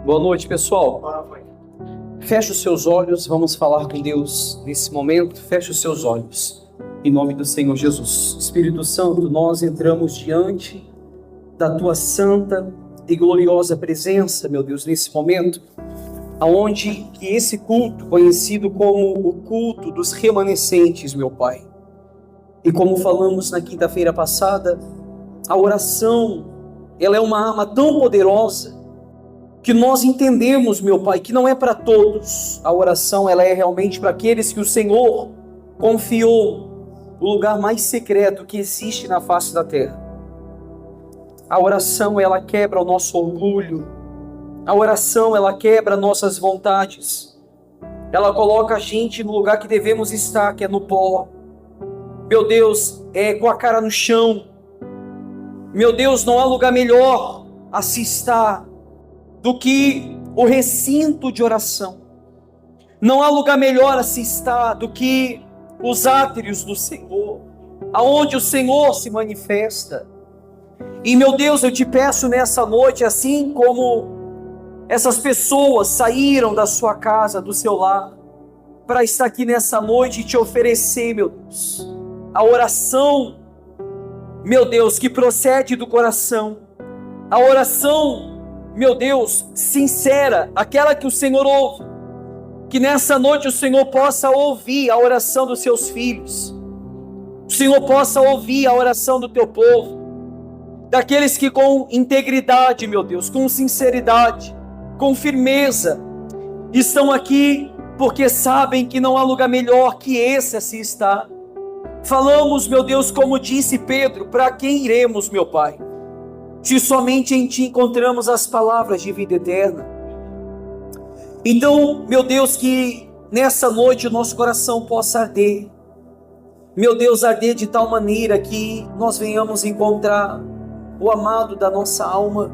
Boa noite, pessoal. Feche os seus olhos, vamos falar com Deus nesse momento. Feche os seus olhos, em nome do Senhor Jesus. Espírito Santo, nós entramos diante da Tua santa e gloriosa presença, meu Deus, nesse momento, aonde que esse culto, conhecido como o culto dos remanescentes, meu Pai. E como falamos na quinta-feira passada, a oração, ela é uma arma tão poderosa, que nós entendemos, meu Pai, que não é para todos. A oração, ela é realmente para aqueles que o Senhor confiou o lugar mais secreto que existe na face da terra. A oração, ela quebra o nosso orgulho. A oração, ela quebra nossas vontades. Ela coloca a gente no lugar que devemos estar, que é no pó. Meu Deus, com a cara no chão. Meu Deus, não há lugar melhor a se estar do que o recinto de oração. Não há lugar melhor a se estar do que os átrios do Senhor, aonde o Senhor se manifesta. E meu Deus, eu te peço nessa noite, assim como essas pessoas saíram da sua casa, do seu lar, para estar aqui nessa noite e te oferecer, meu Deus, a oração, meu Deus, que procede do coração, a oração, meu Deus, sincera, aquela que o Senhor ouve, que nessa noite o Senhor possa ouvir a oração dos seus filhos, o Senhor possa ouvir a oração do teu povo, daqueles que com integridade, meu Deus, com sinceridade, com firmeza, estão aqui porque sabem que não há lugar melhor que esse a se estar. Falamos, meu Deus, como disse Pedro, para quem iremos, meu Pai? Se somente em Ti encontramos as palavras de vida eterna. Então, meu Deus, que nessa noite o nosso coração possa arder. Meu Deus, arder de tal maneira que nós venhamos encontrar o amado da nossa alma.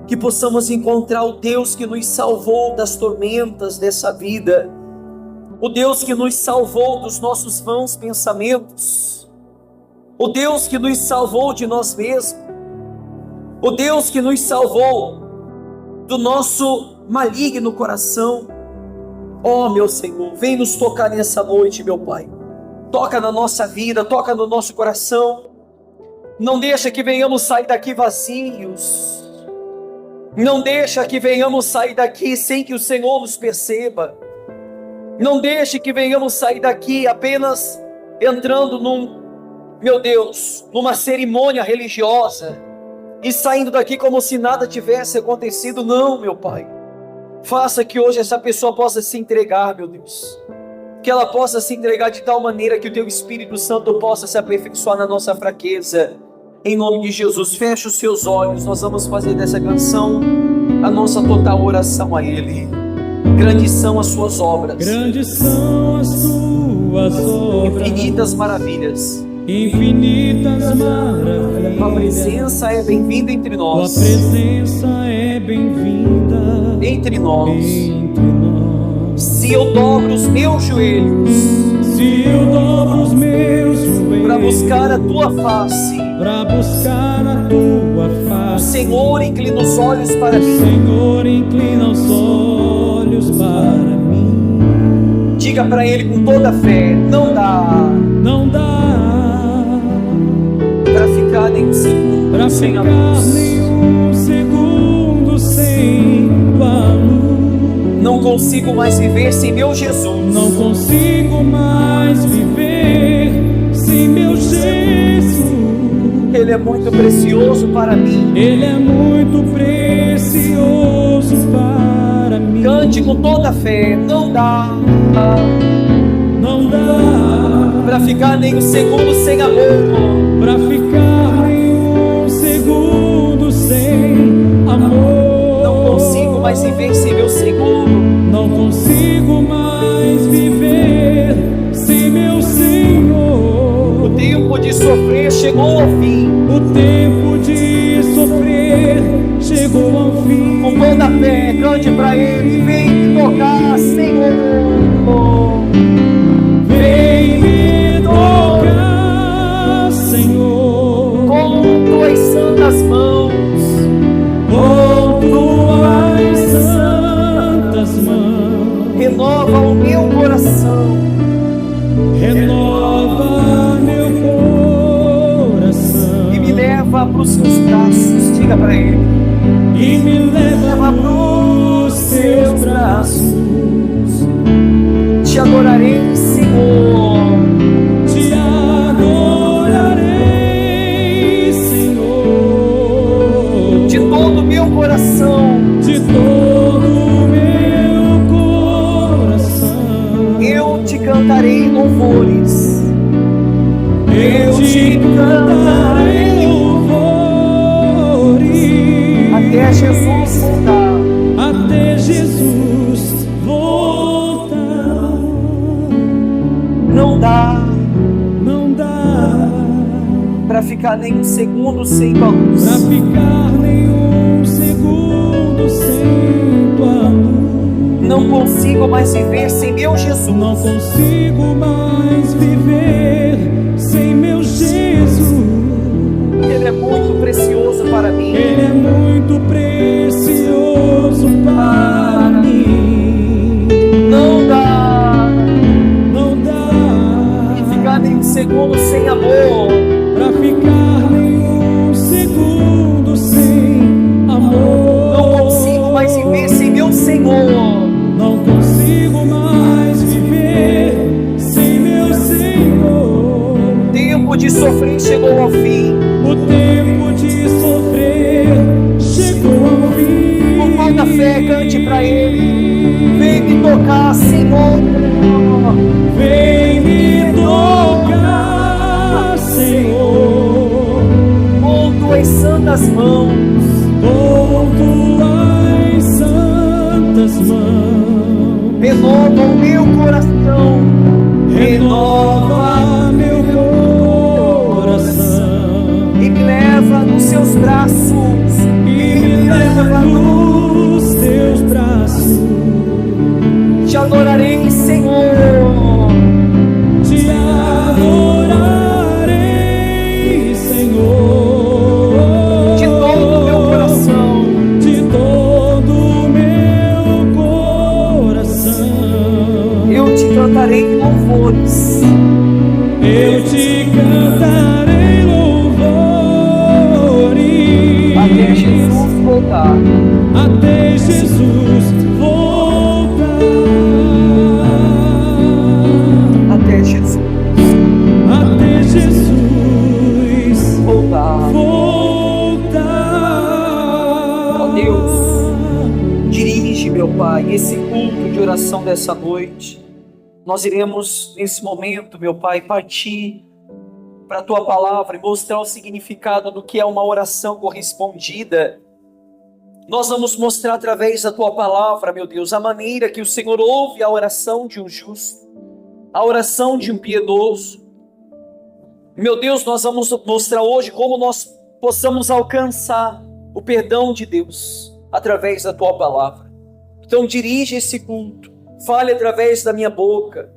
Que possamos encontrar o Deus que nos salvou das tormentas dessa vida. O Deus que nos salvou dos nossos vãos pensamentos. O Deus que nos salvou de nós mesmos. O Deus que nos salvou do nosso maligno coração. Oh, meu Senhor, vem nos tocar nessa noite, meu Pai. Toca na nossa vida, toca no nosso coração. Não deixa que venhamos sair daqui vazios. Não deixa que venhamos sair daqui sem que o Senhor nos perceba. Não deixe que venhamos sair daqui apenas entrando meu Deus, numa cerimônia religiosa. E saindo daqui como se nada tivesse acontecido. Não, meu Pai. Faça que hoje essa pessoa possa se entregar, meu Deus. Que ela possa se entregar de tal maneira que o Teu Espírito Santo possa se aperfeiçoar na nossa fraqueza. Em nome de Jesus, feche os seus olhos. Nós vamos fazer dessa canção a nossa total oração a Ele. Grandes são as Suas obras. Grandes são as Tuas obras. Infinitas maravilhas. Infinitas maravilhas. Tua presença é bem-vinda entre nós. Tua presença é bem-vinda entre nós. Entre nós. Se eu dobro os meus joelhos, se eu dobro os meus joelhos, para buscar a Tua face, para buscar a Tua face, o Senhor inclina os olhos para mim. O Senhor inclina os olhos para mim. Diga para Ele com toda a fé: não dá. Não dá para ficar nem um segundo pra sem a luz. Nenhum segundo sem Tua luz. Não consigo mais viver sem meu Jesus. Não consigo mais viver sem meu Jesus. Ele é muito precioso para mim. Ele é muito precioso para mim. Cante com toda a fé: não dá. Não dá para ficar nem um segundo sem amor. Para ficar nem um segundo sem amor. Não consigo mais viver sem meu Senhor. Não consigo mais viver sem meu Senhor. O tempo de sofrer chegou ao fim. O tempo de sofrer chegou ao fim. Com toda a fé, cante para Ele: vem me tocar, Senhor. Vem me tocar, Senhor, com Tuas santas mãos. Com Tuas santas não dá para ficar nem um segundo sem tua luz. pra ficar nenhum segundo sem tua luz. Não consigo mais viver sem meu Jesus. Não consigo mais viver sem meu Jesus. Ele é muito precioso para mim. Ele é muito precioso para mim. Não dá Não ficar nem um segundo sem amor. pra ficar nenhum segundo sem amor. Não consigo mais viver sem meu Senhor. Não consigo mais viver sem meu Senhor. O tempo de sofrer chegou ao fim. O tempo de sofrer chegou ao fim. Com toda fé, cante para Ele. Vem me tocar, Senhor. Vem me tocar, Senhor, Com tuas santas mãos. com tuas santas mãos. Renova o meu coração. Renova meu coração E me leva nos seus braços. e me leva nos teus braços. Te adorarei, Senhor. Te adorarei, Senhor, De todo o meu coração. de todo o meu coração. Eu te cantarei louvores. Eu te cantarei louvores Até Jesus voltar. até Jesus voltar. Até Jesus Até Jesus voltar. voltar. Ó Deus, dirige, meu Pai, esse culto de oração dessa noite. Nós iremos, nesse momento, meu Pai, partir para a Tua palavra e mostrar o significado do que é uma oração correspondida. Nós vamos mostrar através da Tua palavra, meu Deus, a maneira que o Senhor ouve a oração de um justo, a oração de um piedoso. Meu Deus, nós vamos mostrar hoje como nós possamos alcançar o perdão de Deus através da Tua palavra. Então dirige esse culto, fale através da minha boca,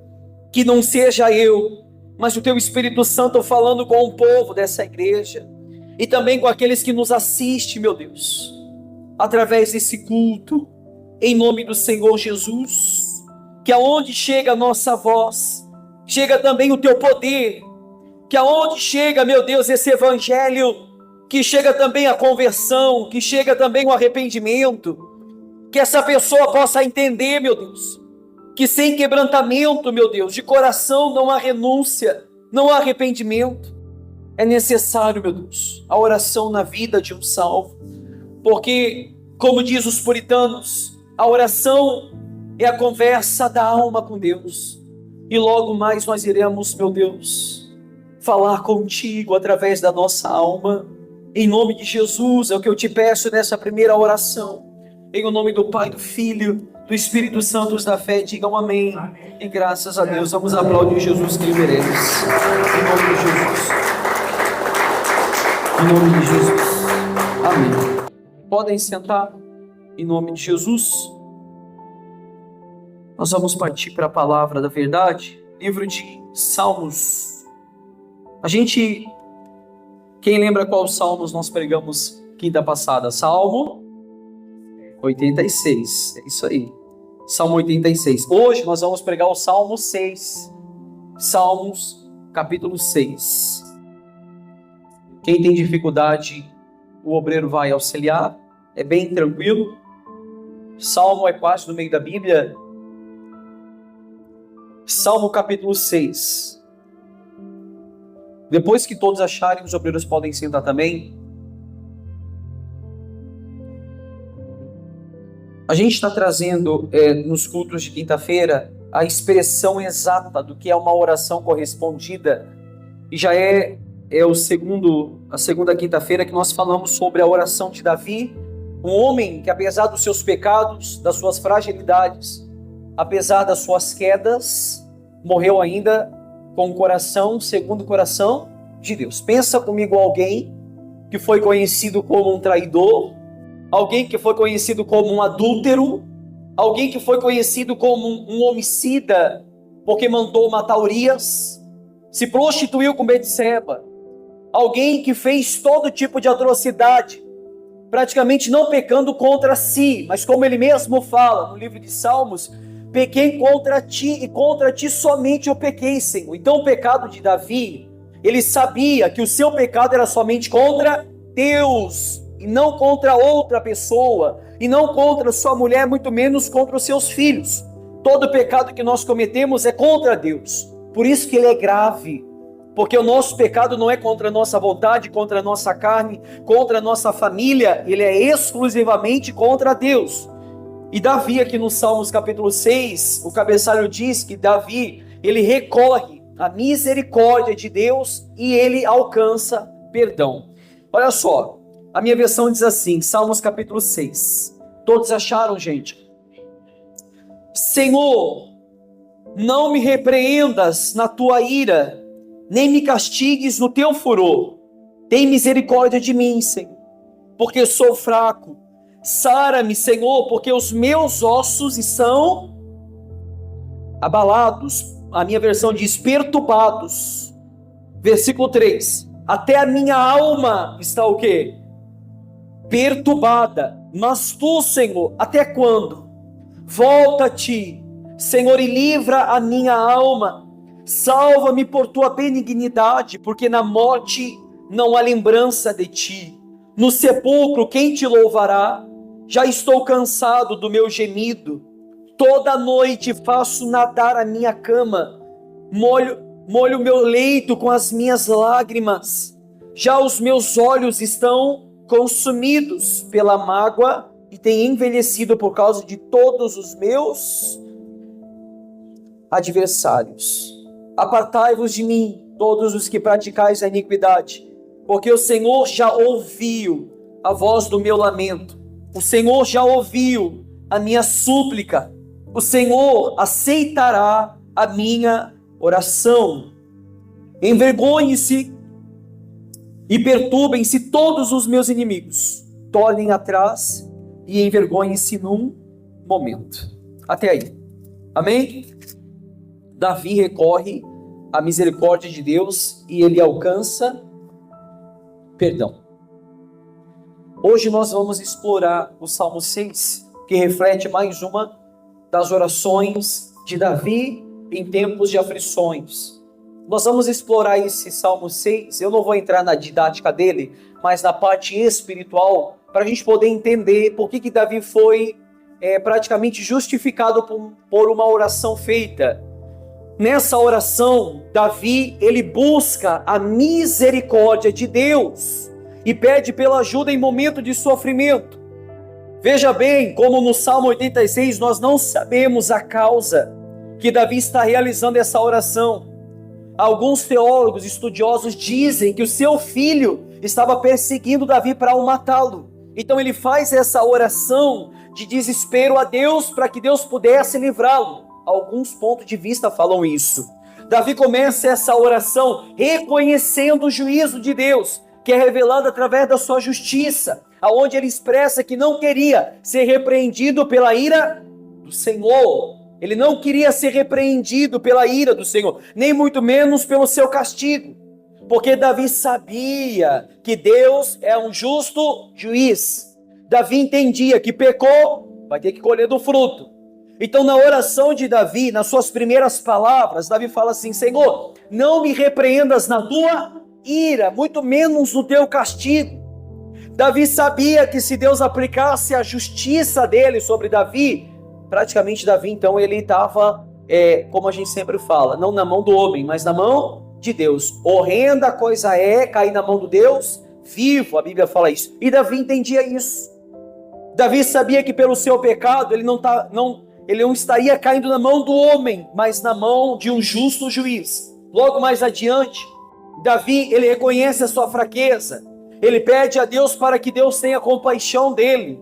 que não seja eu, mas o Teu Espírito Santo falando com o povo dessa igreja e também com aqueles que nos assistem, meu Deus, através desse culto, em nome do Senhor Jesus, que aonde chega a nossa voz, chega também o Teu poder, que aonde chega, meu Deus, esse evangelho, que chega também a conversão, que chega também o arrependimento, que essa pessoa possa entender, meu Deus, que sem quebrantamento, meu Deus, de coração não há renúncia, não há arrependimento. É necessário, meu Deus, a oração na vida de um salvo, porque, como diz os puritanos, a oração é a conversa da alma com Deus, e logo mais nós iremos, meu Deus, falar contigo através da nossa alma. Em nome de Jesus é o que eu te peço nessa primeira oração. Em nome do Pai, do Filho, do Espírito Santo, os da fé, digam amém. E graças a Deus, vamos aplaudir Jesus que Ele merece. Em nome de Jesus. Em nome de Jesus. Amém. Podem sentar. Em nome de Jesus. Nós vamos partir para a palavra da verdade. Livro de Salmos. Quem lembra qual Salmos nós pregamos quinta passada? Salmo 86, é isso aí. Salmo 86. Hoje nós vamos pregar o Salmo 6. Salmos, capítulo 6. Quem tem dificuldade, o obreiro vai auxiliar. É bem tranquilo. Salmo é quase no meio da Bíblia. Salmo capítulo 6. Depois que todos acharem, os obreiros podem sentar também. A gente está trazendo nos cultos de quinta-feira a expressão exata do que é uma oração correspondida. E já é a segunda quinta-feira que nós falamos sobre a oração de Davi, um homem que, apesar dos seus pecados, das suas fragilidades, apesar das suas quedas, morreu ainda com o coração segundo o coração de Deus. Pensa comigo alguém que foi conhecido como um traidor, alguém que foi conhecido como um adúltero, alguém que foi conhecido como um homicida, porque mandou matar Urias, se prostituiu com Betseba, alguém que fez todo tipo de atrocidade, praticamente não pecando contra si, mas como ele mesmo fala no livro de Salmos, pequei contra ti e contra ti somente eu pequei, Senhor. Então o pecado de Davi, ele sabia que o seu pecado era somente contra Deus, e não contra outra pessoa, e não contra sua mulher, muito menos contra os seus filhos. Todo pecado que nós cometemos é contra Deus, por isso que ele é grave, porque o nosso pecado não é contra a nossa vontade, contra a nossa carne, contra a nossa família, ele é exclusivamente contra Deus. E Davi, aqui no Salmos capítulo 6, o cabeçalho diz que Davi, ele recorre à misericórdia de Deus e ele alcança perdão. Olha só, a minha versão diz assim, Salmos capítulo 6. Todos acharam, gente? Senhor, não me repreendas na tua ira, nem me castigues no teu furor. Tem misericórdia de mim, Senhor, porque sou fraco. Sara-me, Senhor, porque os meus ossos estão abalados. A minha versão diz perturbados. Versículo 3. Até a minha alma está o quê? Perturbada. Mas tu, Senhor, até quando? Volta-te, Senhor, e livra a minha alma. Salva-me por tua benignidade, porque na morte não há lembrança de ti. No sepulcro, quem te louvará? Já estou cansado do meu gemido. Toda noite faço nadar a minha cama. Molho meu leito com as minhas lágrimas. Já os meus olhos estão consumidos pela mágoa e têm envelhecido por causa de todos os meus adversários. Apartai-vos de mim, todos os que praticais a iniquidade, porque o Senhor já ouviu a voz do meu lamento. O Senhor já ouviu a minha súplica. O Senhor aceitará a minha oração. Envergonhe-se e perturbem-se todos os meus inimigos. Tornem atrás e envergonhem-se num momento. Até aí. Amém? Davi recorre à misericórdia de Deus e ele alcança perdão. Hoje nós vamos explorar o Salmo 6, que reflete mais uma das orações de Davi em tempos de aflições. Nós vamos explorar esse Salmo 6, eu não vou entrar na didática dele, mas na parte espiritual, para a gente poder entender por que Davi foi praticamente justificado por uma oração feita. Nessa oração, Davi, ele busca a misericórdia de Deus e pede pela ajuda em momento de sofrimento. Veja bem, como no Salmo 86, nós não sabemos a causa que Davi está realizando essa oração. Alguns teólogos estudiosos dizem que o seu filho estava perseguindo Davi para o matá-lo. Então ele faz essa oração de desespero a Deus para que Deus pudesse livrá-lo. Alguns pontos de vista falam isso. Davi começa essa oração reconhecendo o juízo de Deus, que é revelado através da sua justiça, aonde ele expressa que não queria ser repreendido pela ira do Senhor. Ele não queria ser repreendido pela ira do Senhor, nem muito menos pelo seu castigo, porque Davi sabia que Deus é um justo juiz. Davi entendia que pecou, vai ter que colher do fruto. Então, na oração de Davi, nas suas primeiras palavras, Davi fala assim: Senhor, não me repreendas na tua ira, muito menos no teu castigo. Davi sabia que se Deus aplicasse a justiça dele sobre Davi, praticamente Davi, então, ele estava, como a gente sempre fala, não na mão do homem, mas na mão de Deus. Horrenda coisa é cair na mão do Deus vivo, a Bíblia fala isso. E Davi entendia isso. Davi sabia que pelo seu pecado, ele não estaria caindo na mão do homem, mas na mão de um justo juiz. Logo mais adiante, Davi, ele reconhece a sua fraqueza. Ele pede a Deus para que Deus tenha compaixão dele.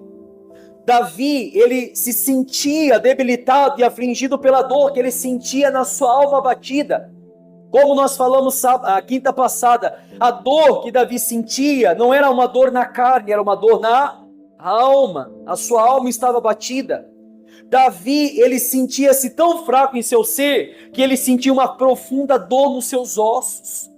Davi, ele se sentia debilitado e afligido pela dor que ele sentia na sua alma abatida. Como nós falamos a quinta passada, a dor que Davi sentia não era uma dor na carne, era uma dor na alma. A sua alma estava abatida. Davi, ele sentia-se tão fraco em seu ser, que ele sentia uma profunda dor nos seus ossos.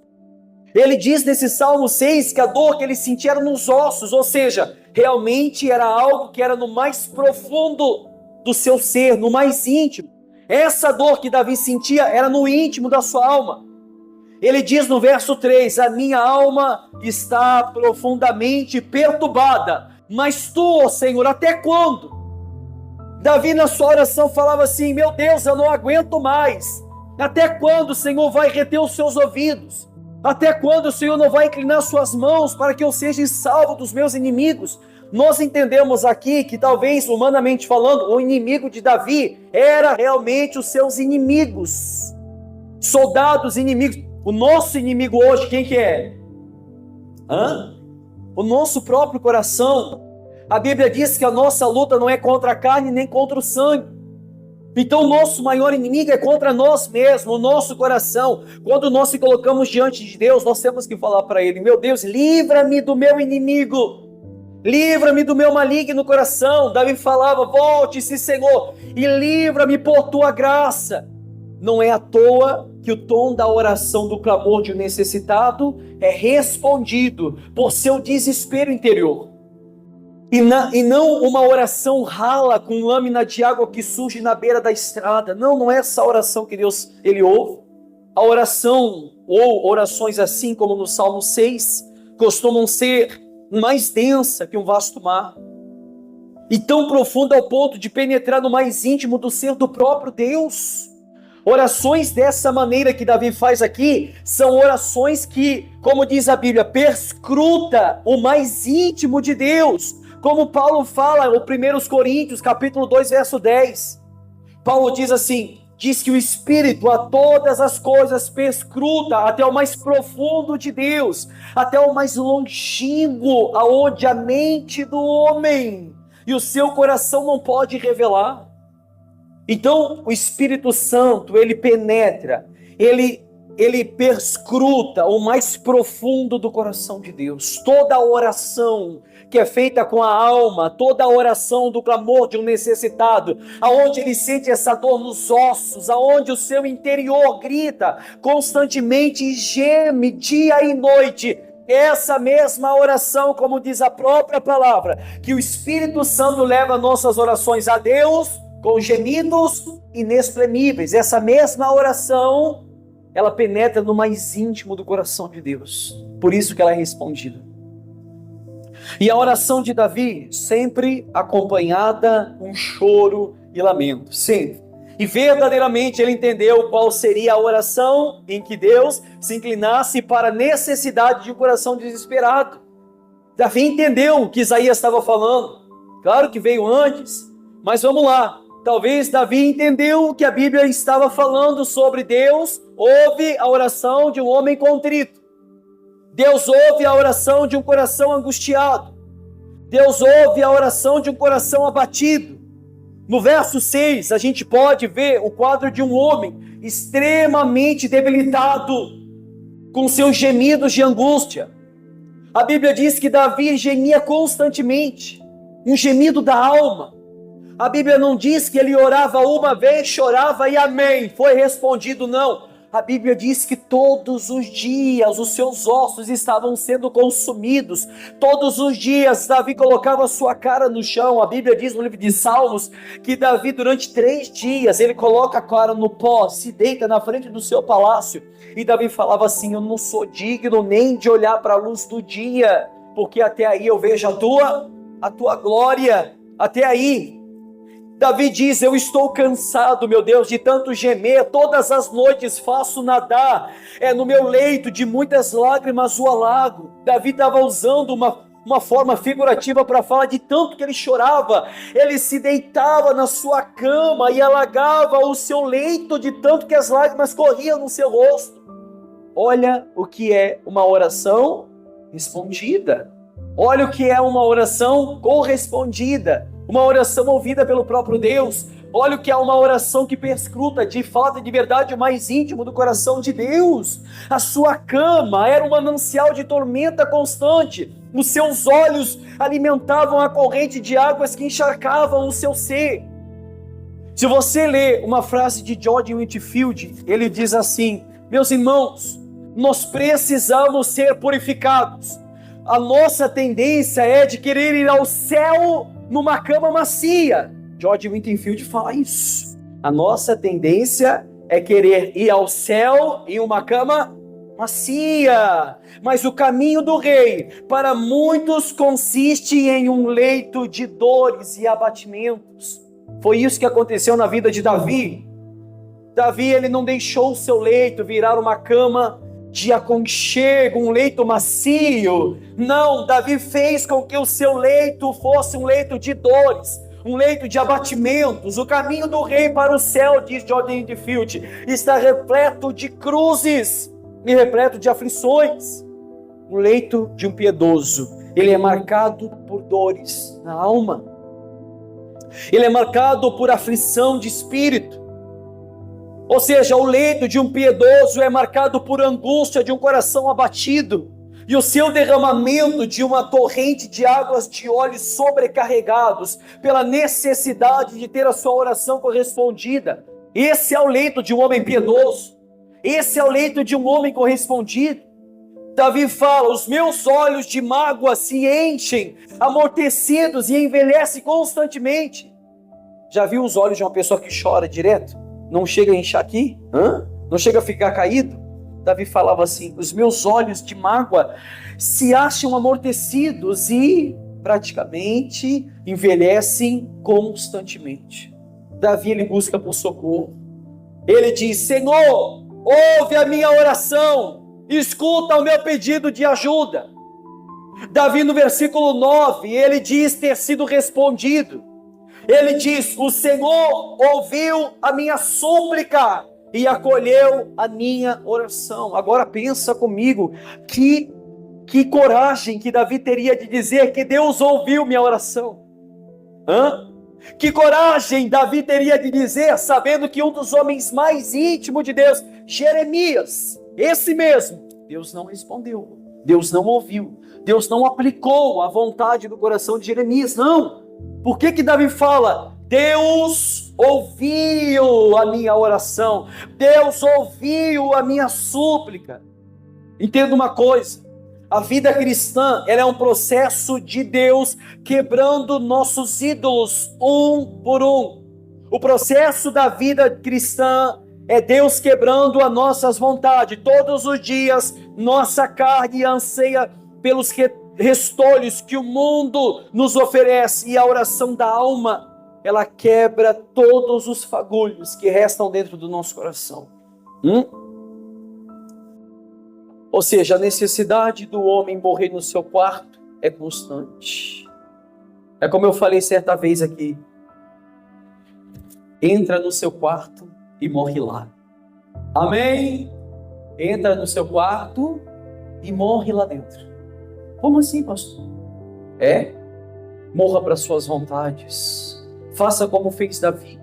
Ele diz nesse Salmo 6 que a dor que ele sentia era nos ossos, ou seja, realmente era algo que era no mais profundo do seu ser, no mais íntimo. Essa dor que Davi sentia era no íntimo da sua alma. Ele diz no verso 3, a minha alma está profundamente perturbada, mas tu, ó Senhor, até quando? Davi na sua oração falava assim, meu Deus, eu não aguento mais. Até quando o Senhor vai reter os seus ouvidos? Até quando o Senhor não vai inclinar suas mãos para que eu seja salvo dos meus inimigos? Nós entendemos aqui que talvez, humanamente falando, o inimigo de Davi era realmente os seus inimigos. Soldados inimigos. O nosso inimigo hoje, quem que é? O nosso próprio coração. A Bíblia diz que a nossa luta não é contra a carne nem contra o sangue. Então o nosso maior inimigo é contra nós mesmos, o nosso coração. Quando nós se colocamos diante de Deus, nós temos que falar para Ele, meu Deus, livra-me do meu inimigo. Livra-me do meu maligno coração. Davi falava, volte-se, Senhor, e livra-me por tua graça. Não é à toa que o tom da oração do clamor de um necessitado é respondido por seu desespero interior. E não uma oração rala com lâmina de água que surge na beira da estrada. Não é essa oração que Deus ele ouve. A oração, ou orações assim como no Salmo 6, costumam ser mais densa que um vasto mar, e tão profunda ao ponto de penetrar no mais íntimo do ser do próprio Deus. Orações dessa maneira que Davi faz aqui, são orações que, como diz a Bíblia, perscruta o mais íntimo de Deus, como Paulo fala no 1 Coríntios, capítulo 2, verso 10, Paulo diz assim, diz que o Espírito a todas as coisas perscruta até o mais profundo de Deus, até o mais longínquo, aonde a mente do homem e o seu coração não pode revelar. Então o Espírito Santo, ele penetra, ele perscruta o mais profundo do coração de Deus. Toda oração que é feita com a alma, toda oração do clamor de um necessitado, aonde ele sente essa dor nos ossos, aonde o seu interior grita constantemente e geme dia e noite, essa mesma oração, como diz a própria palavra, que o Espírito Santo leva nossas orações a Deus com gemidos inexprimíveis. Essa mesma oração, ela penetra no mais íntimo do coração de Deus. Por isso que ela é respondida. E a oração de Davi, sempre acompanhada com choro e lamento. Sempre. E verdadeiramente ele entendeu qual seria a oração em que Deus se inclinasse para a necessidade de um coração desesperado. Davi entendeu o que Isaías estava falando. Claro que veio antes, mas vamos lá. Talvez Davi entendeu o que a Bíblia estava falando sobre Deus. Ouve a oração de um homem contrito. Deus ouve a oração de um coração angustiado. Deus ouve a oração de um coração abatido. No verso 6, a gente pode ver o quadro de um homem extremamente debilitado, com seus gemidos de angústia. A Bíblia diz que Davi gemia constantemente, um gemido da alma. A Bíblia não diz que ele orava uma vez, chorava e amém, foi respondido, não. A Bíblia diz que todos os dias os seus ossos estavam sendo consumidos. Todos os dias Davi colocava sua cara no chão. A Bíblia diz no livro de Salmos que Davi durante 3 dias ele coloca a cara no pó, se deita na frente do seu palácio. E Davi falava assim, eu não sou digno nem de olhar para a luz do dia, porque até aí eu vejo a tua glória, até aí. Davi diz, eu estou cansado, meu Deus, de tanto gemer, todas as noites faço nadar, no meu leito de muitas lágrimas o alago. Davi estava usando uma forma figurativa para falar de tanto que ele chorava. Ele se deitava na sua cama e alagava o seu leito de tanto que as lágrimas corriam no seu rosto. Olha o que é uma oração respondida. Olha o que é uma oração correspondida. Uma oração ouvida pelo próprio Deus. Olha o que é uma oração que perscruta, de fato e de verdade, o mais íntimo do coração de Deus. A sua cama era um manancial de tormenta constante. Os seus olhos alimentavam a corrente de águas que encharcavam o seu ser. Se você ler uma frase de George Whitefield, ele diz assim: meus irmãos, nós precisamos ser purificados. A nossa tendência é de querer ir ao céu numa cama macia. George Whitefield fala isso. A nossa tendência é querer ir ao céu em uma cama macia. Mas o caminho do rei para muitos consiste em um leito de dores e abatimentos. Foi isso que aconteceu na vida de Davi. Davi, ele não deixou o seu leito virar uma cama de aconchego, um leito macio. Não, Davi fez com que o seu leito fosse um leito de dores, um leito de abatimentos. O caminho do rei para o céu, diz Jordan Whitefield, está repleto de cruzes e repleto de aflições. O leito de um piedoso, ele é marcado por dores na alma. Ele é marcado por aflição de espírito. Ou seja, o leito de um piedoso é marcado por angústia de um coração abatido, e o seu derramamento de uma torrente de águas de olhos sobrecarregados pela necessidade de ter a sua oração correspondida. Esse é o leito de um homem piedoso. Esse é o leito de um homem correspondido. Davi fala: os meus olhos de mágoa se enchem, amortecidos, e envelhecem constantemente. Já viu os olhos de uma pessoa que chora direto? Não chega a inchar aqui? Não chega a ficar caído? Davi falava assim: os meus olhos de mágoa se acham amortecidos e praticamente envelhecem constantemente. Davi, ele busca por socorro. Ele diz: Senhor, ouve a minha oração, escuta o meu pedido de ajuda. Davi, no versículo 9, ele diz ter sido respondido. Ele diz: o Senhor ouviu a minha súplica e acolheu a minha oração. Agora pensa comigo, que coragem que Davi teria de dizer que Deus ouviu minha oração. Que coragem Davi teria de dizer, sabendo que um dos homens mais íntimos de Deus, Jeremias, esse mesmo, Deus não respondeu, Deus não ouviu, Deus não aplicou a vontade do coração de Jeremias. Não. Por que Davi fala? Deus ouviu a minha oração, Deus ouviu a minha súplica. Entenda uma coisa: a vida cristã, ela é um processo de Deus quebrando nossos ídolos um por um. O processo da vida cristã é Deus quebrando as nossas vontades. Todos os dias, nossa carne anseia pelos restolhos que o mundo nos oferece, e a oração da alma, ela quebra todos os fagulhos que restam dentro do nosso coração. Ou seja, a necessidade do homem morrer no seu quarto é constante. É como eu falei certa vez aqui: entra no seu quarto e morre lá. Amém? Entra no seu quarto e morre lá dentro. Como assim, pastor? Morra para suas vontades. Faça como fez Davi.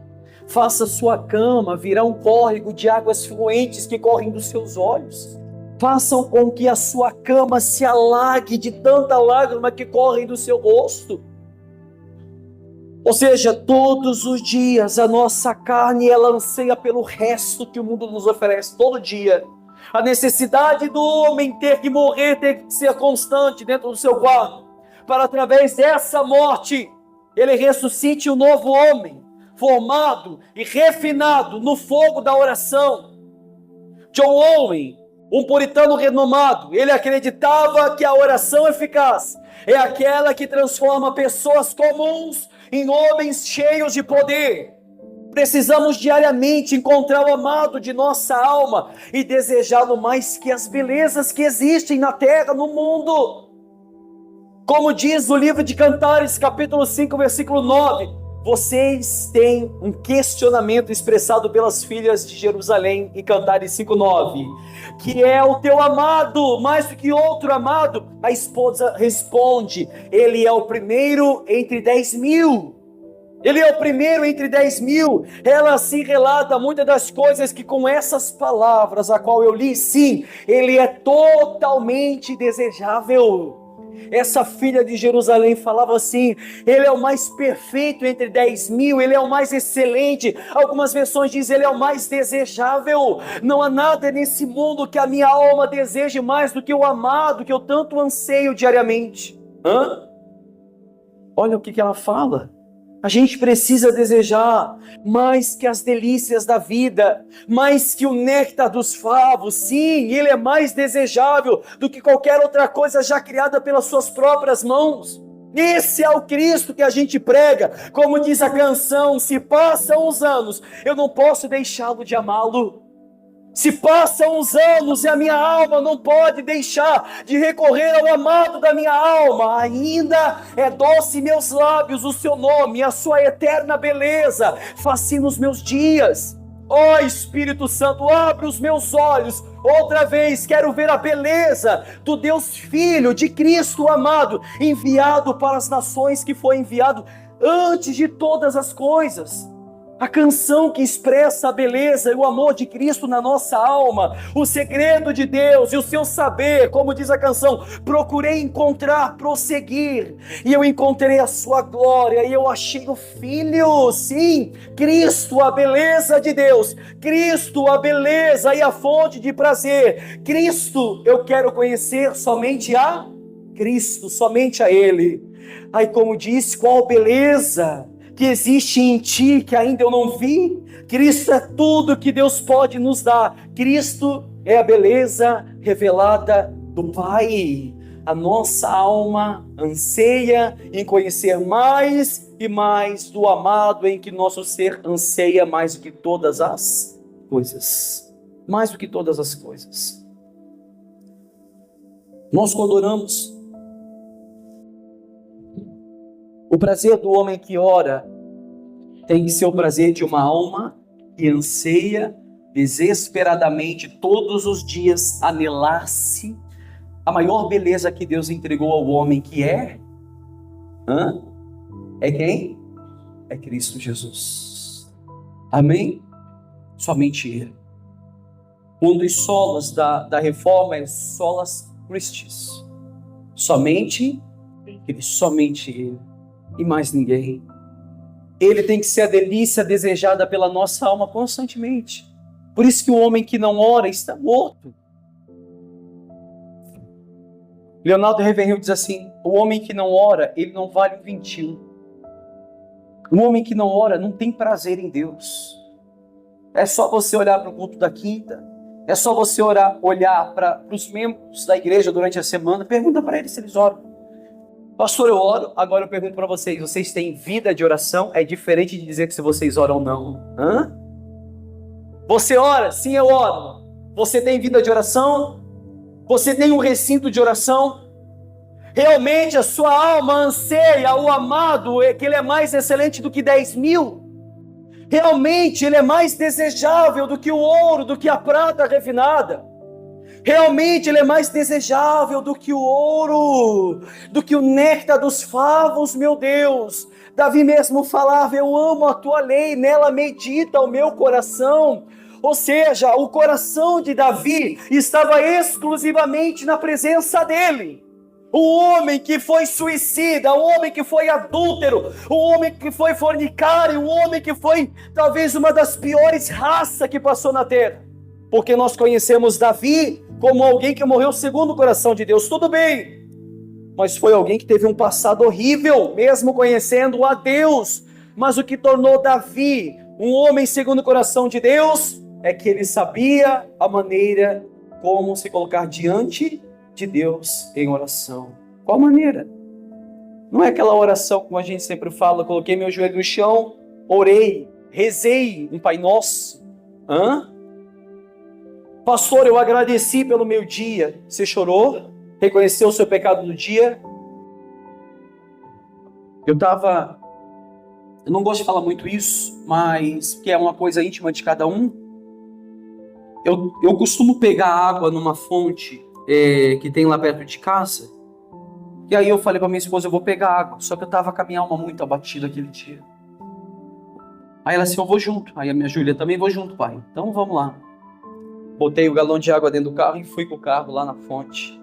Faça sua cama virar um córrego de águas fluentes que correm dos seus olhos. Façam com que a sua cama se alague de tanta lágrima que correm do seu rosto. Ou seja, todos os dias a nossa carne, ela anseia pelo resto que o mundo nos oferece. Todo dia. A necessidade do homem ter que morrer, ter que ser constante dentro do seu quarto, para através dessa morte, ele ressuscite um novo homem, formado e refinado no fogo da oração. John Owen, um puritano renomado, ele acreditava que a oração eficaz é aquela que transforma pessoas comuns em homens cheios de poder. Precisamos diariamente encontrar o amado de nossa alma e desejá-lo mais que as belezas que existem na terra, no mundo. Como diz o livro de Cantares, capítulo 5, versículo 9, vocês têm um questionamento expressado pelas filhas de Jerusalém em Cantares 5:9, que é o teu amado mais do que outro amado? A esposa responde: ele é o primeiro entre 10.000. Ele é o primeiro entre 10.000. Ela assim relata muitas das coisas que com essas palavras, a qual eu li, sim, ele é totalmente desejável. Essa filha de Jerusalém falava assim: ele é o mais perfeito entre 10.000, ele é o mais excelente. Algumas versões dizem: ele é o mais desejável. Não há nada nesse mundo que a minha alma deseje mais do que o amado, que eu tanto anseio diariamente. Olha o que ela fala. A gente precisa desejar mais que as delícias da vida, mais que o néctar dos favos. Sim, ele é mais desejável do que qualquer outra coisa já criada pelas suas próprias mãos. Esse é o Cristo que a gente prega. Como diz a canção: se passam os anos, eu não posso deixá-lo de amá-lo. Se passam os anos e a minha alma não pode deixar de recorrer ao amado da minha alma. Ainda é doce em meus lábios o seu nome, a sua eterna beleza fascina os meus dias. Ó Espírito Santo, abre os meus olhos. Outra vez quero ver a beleza do Deus Filho, de Cristo amado, enviado para as nações, que foi enviado antes de todas as coisas. A canção que expressa a beleza e o amor de Cristo na nossa alma, o segredo de Deus e o seu saber, como diz a canção: procurei encontrar, prosseguir, e eu encontrei a sua glória, e eu achei o Filho, sim, Cristo, a beleza de Deus, Cristo, a beleza e a fonte de prazer, Cristo, eu quero conhecer somente a Cristo, somente a Ele. Aí, como diz, qual beleza que existe em ti que ainda eu não vi. Cristo é tudo que Deus pode nos dar. Cristo é a beleza revelada do Pai. A nossa alma anseia em conhecer mais e mais do amado, em que nosso ser anseia mais do que todas as coisas. Mais do que todas as coisas. Nós, quando oramos, o prazer do homem que ora tem que ser o prazer de uma alma que anseia desesperadamente todos os dias anelar-se a maior beleza que Deus entregou ao homem, que é quem? É Cristo Jesus. Amém? Somente Ele. Um dos solas da reforma é solas Christis. Somente Ele, somente Ele. E mais ninguém. Ele tem que ser a delícia desejada pela nossa alma constantemente. Por isso que o homem que não ora está morto. Leonardo Ravenhill diz assim: o homem que não ora, ele não vale um vintil. O homem que não ora não tem prazer em Deus. É só você olhar para o culto da quinta, é só você olhar para os membros da igreja durante a semana, pergunta para eles se eles oram. Pastor, eu oro. Agora eu pergunto para vocês: vocês têm vida de oração? É diferente de dizer que se vocês oram ou não. Você ora? Sim, eu oro. Você tem vida de oração? Você tem um recinto de oração? Realmente a sua alma anseia o amado, que ele é mais excelente do que 10.000? Realmente ele é mais desejável do que o ouro, do que a prata refinada? Realmente ele é mais desejável do que o ouro, do que o néctar dos favos, meu Deus. Davi mesmo falava: eu amo a tua lei, nela medita o meu coração. Ou seja, o coração de Davi estava exclusivamente na presença dele. O homem que foi suicida, o homem que foi adúltero, o homem que foi fornicário, o homem que foi talvez uma das piores raças que passou na terra. Porque nós conhecemos Davi como alguém que morreu segundo o coração de Deus, tudo bem. Mas foi alguém que teve um passado horrível, mesmo conhecendo a Deus. Mas o que tornou Davi um homem segundo o coração de Deus é que ele sabia a maneira como se colocar diante de Deus em oração. Qual maneira? Não é aquela oração como a gente sempre fala: coloquei meu joelho no chão, orei, rezei um Pai Nosso. Pastor, eu agradeci pelo meu dia. Você chorou? Reconheceu o seu pecado do dia? Eu não gosto de falar muito isso, mas que é uma coisa íntima de cada um. Eu costumo pegar água numa fonte que tem lá perto de casa. E aí eu falei para minha esposa: eu vou pegar água. Só que eu estava com a minha alma muito abatida aquele dia. Aí ela assim, eu vou junto. Aí a minha Júlia, também vou junto, pai. Então vamos lá. Botei o galão de água dentro do carro e fui com o carro lá na fonte.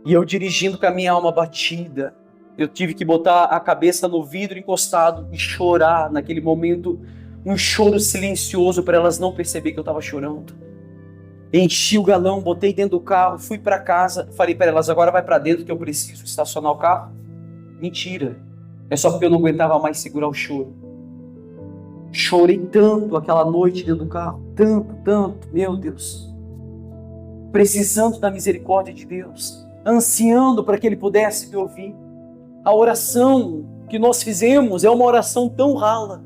E eu dirigindo com a minha alma batida. Eu tive que botar a cabeça no vidro encostado e chorar naquele momento. Um choro silencioso para elas não perceberem que eu estava chorando. Enchi o galão, botei dentro do carro, fui para casa. Falei para elas, agora vai para dentro que eu preciso estacionar o carro. Mentira. É só porque eu não aguentava mais segurar o choro. Chorei tanto aquela noite dentro do carro. Tanto, meu Deus. Precisando da misericórdia de Deus. Ansiando para que Ele pudesse me ouvir. A oração que nós fizemos é uma oração tão rala.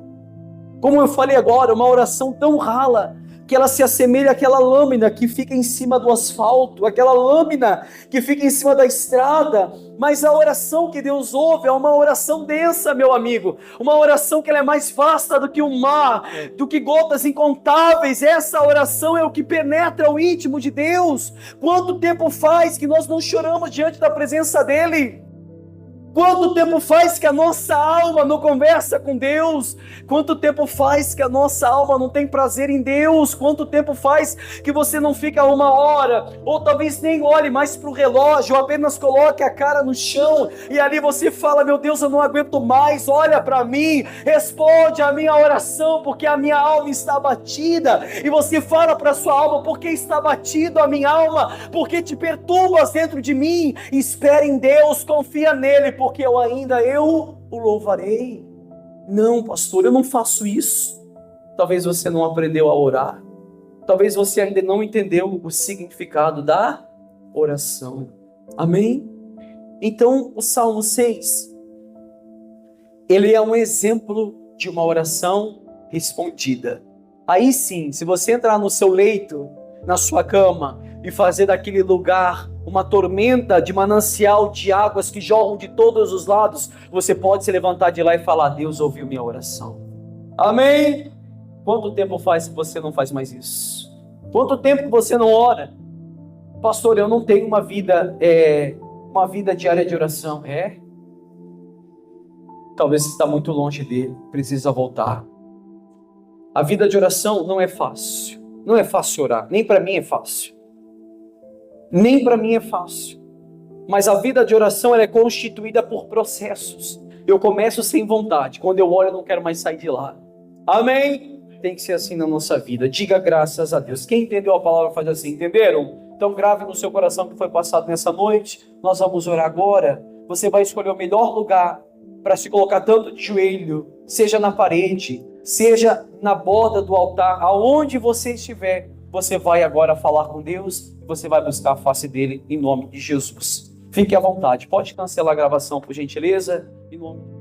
Como eu falei agora, uma oração tão rala, que ela se assemelha àquela lâmina que fica em cima do asfalto, aquela lâmina que fica em cima da estrada. Mas a oração que Deus ouve é uma oração densa, meu amigo. Uma oração que ela é mais vasta do que o mar, do que gotas incontáveis. Essa oração é o que penetra o íntimo de Deus. Quanto tempo faz que nós não choramos diante da presença dEle? Quanto tempo faz que a nossa alma não conversa com Deus? Quanto tempo faz que a nossa alma não tem prazer em Deus? Quanto tempo faz que você não fica uma hora, ou talvez nem olhe mais para o relógio, ou apenas coloque a cara no chão, e ali você fala, meu Deus, eu não aguento mais, olha para mim, responde a minha oração, porque a minha alma está abatida, e você fala para a sua alma, porque está abatido a minha alma, porque te perturbas dentro de mim, espera em Deus, confia nele, porque eu o louvarei. Não, pastor, eu não faço isso. Talvez você não aprendeu a orar. Talvez você ainda não entendeu o significado da oração. Amém? Então, o Salmo 6, ele é um exemplo de uma oração respondida. Aí sim, se você entrar no seu leito, na sua cama, e fazer daquele lugar uma tormenta de manancial de águas que jorram de todos os lados, você pode se levantar de lá e falar, Deus ouviu minha oração. Amém? Quanto tempo faz que você não faz mais isso? Quanto tempo que você não ora? Pastor, eu não tenho uma vida diária de oração. Talvez você está muito longe dele, precisa voltar. A vida de oração não é fácil. Não é fácil orar, nem para mim é fácil. Nem para mim é fácil. Mas a vida de oração ela é constituída por processos. Eu começo sem vontade. Quando eu oro, eu não quero mais sair de lá. Amém? Tem que ser assim na nossa vida. Diga graças a Deus. Quem entendeu a palavra faz assim. Entenderam? Então grave no seu coração o que foi passado nessa noite. Nós vamos orar agora. Você vai escolher o melhor lugar para se colocar tanto de joelho, seja na parede, seja na borda do altar, aonde você estiver. Você vai agora falar com Deus, você vai buscar a face dele em nome de Jesus. Fique à vontade, pode cancelar a gravação por gentileza, em nome de